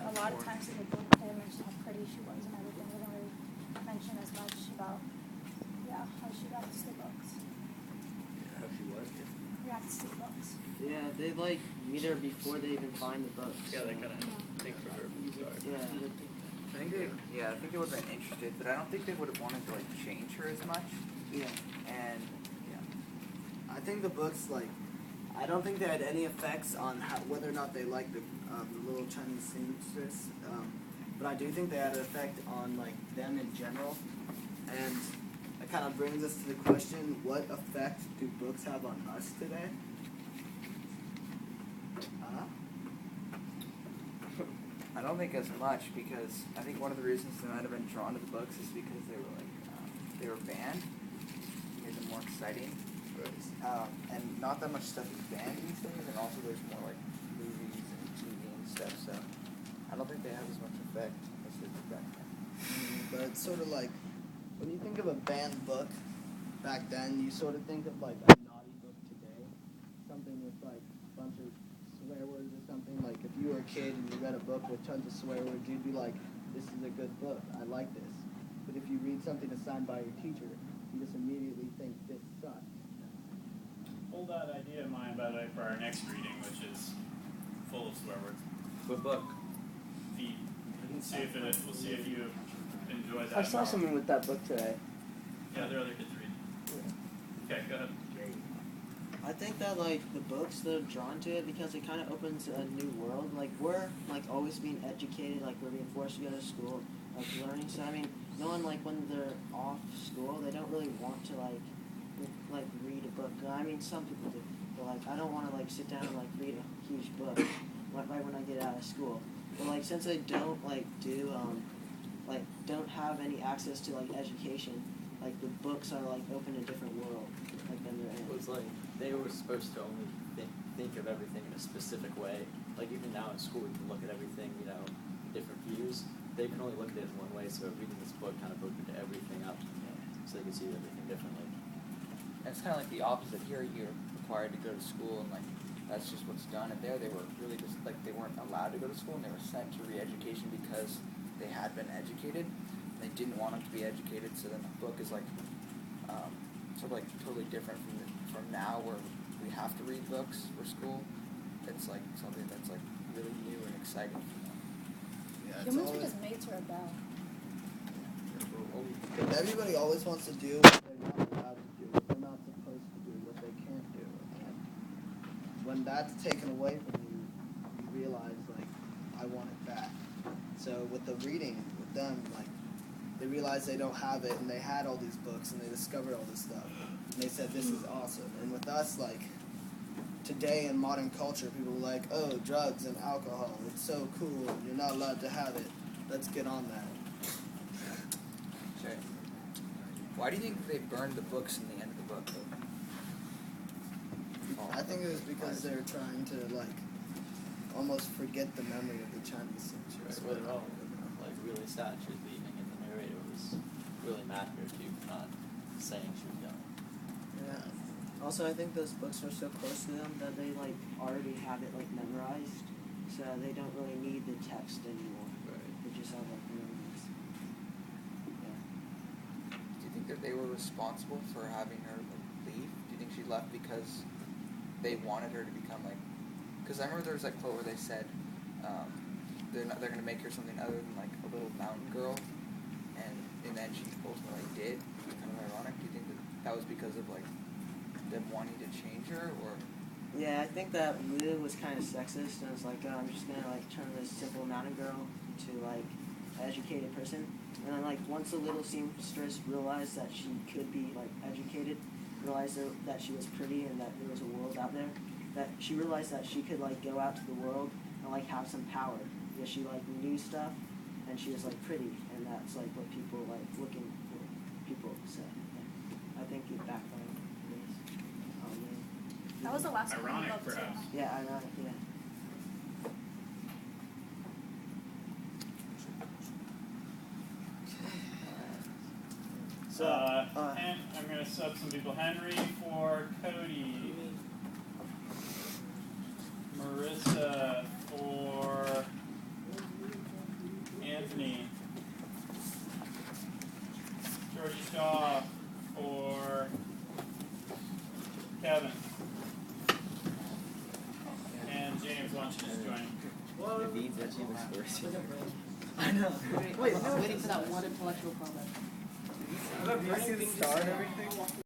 a lot of times in the book they mention how pretty she was and everything. They don't really mention as much about how she reacts to books. How she was? Reacts to books. Yeah, they like meet her before they even find the books. Yeah, they kind of think for her. Yeah. I think they would have been interested, but I don't think they would have wanted to like change her as much. Yeah. And I think the books, I don't think they had any effects on whether or not they liked the little Chinese seamstress, but I do think they had an effect on them in general. And that kind of brings us to the question: what effect do books have on us today? I don't think as much, because I think one of the reasons they might have been drawn to the books is because they were banned, made them more exciting. And not that much stuff is banned these days, and also there's more movies and TV and stuff, so I don't think they have as much effect as they did back then. But it's sort of like, when you think of a banned book back then, you sort of think of a naughty book today, something with a bunch of swear words or something. Like if you were a kid and you read a book with tons of swear words, you'd be like, this is a good book, I like this. But if you read something assigned by your teacher, you just immediately think this sucks. Hold that idea in mind, by the way, for our next reading, which is full of swear words. What book? Feed. We'll see if you enjoy that. I saw something with that book today. Yeah, there are other kids reading. Okay, go ahead. I think that the books, they're drawn to it because it kind of opens a new world. We're always being educated, we're being forced to go to school, learning. So I mean, no one when they're off school, they don't really want to read a book. I mean, some people do, but I don't want to sit down and read a huge book right when I get out of school. But since I don't don't have any access to education, the books are open a different world than they're in. It was they were supposed to only think of everything in a specific way. Even now in school, we can look at everything, different views. They can only look at it in one way, so reading this book kind of opened everything up, so they can see everything differently. And it's kind of the opposite. Here you're required to go to school, and that's just what's done. And there they were really just they weren't allowed to go to school, and they were sent to re-education because they had been educated. They didn't want them to be educated, so then the book is totally different from now, where we have to read books for school. It's something that's really new and exciting for them. Yeah, Humans were just made to rebel. Everybody always wants to do what they're not allowed to do, what they're not supposed to do, what they can't do. And when that's taken away from you, you realize, I want it back. So with the reading, with them, they realized they don't have it, and they had all these books, and they discovered all this stuff. And they said, this is awesome. And with us, today in modern culture, people are like, oh, drugs and alcohol, it's so cool, you're not allowed to have it. Let's get on that. Okay. Why do you think they burned the books in the end of the book, though? I think it was because they were trying to, almost forget the memory of the Chinese seamstress. Right, well, really sad she was leaving, and the narrator was really mad at her too for not saying she was going. Yeah. Also, I think those books are so close to them that they already have it memorized, so they don't really need the text anymore. Right. They just have memories. Yeah. Do you think that they were responsible for having her leave? Do you think she left because they wanted her to become because I remember there was that quote where they said they're going to make her something other than a little mountain girl, and then she ultimately did. Kind of ironic. Do you think that was because of them wanting to change her, or? Yeah, I think that Lou was kind of sexist, and was I'm just gonna turn this simple mountain girl to an educated person. And then once the little seamstress realized that she could be educated, realized that she was pretty and that there was a world out there, that she realized that she could go out to the world and have some power because she knew stuff and she was pretty, and that's what people looking for people. So yeah. I think it backfired. That was the last one. Ironic, perhaps. Yeah, ironic. Yeah. So, and I'm going to sub some people. Henry for Cody. Marissa for Georgie Shaw for Kevin. And James Luncheon is joining. If he eats that, he was scores. I know. Wait, I was waiting for that one intellectual comment. you see the star and everything?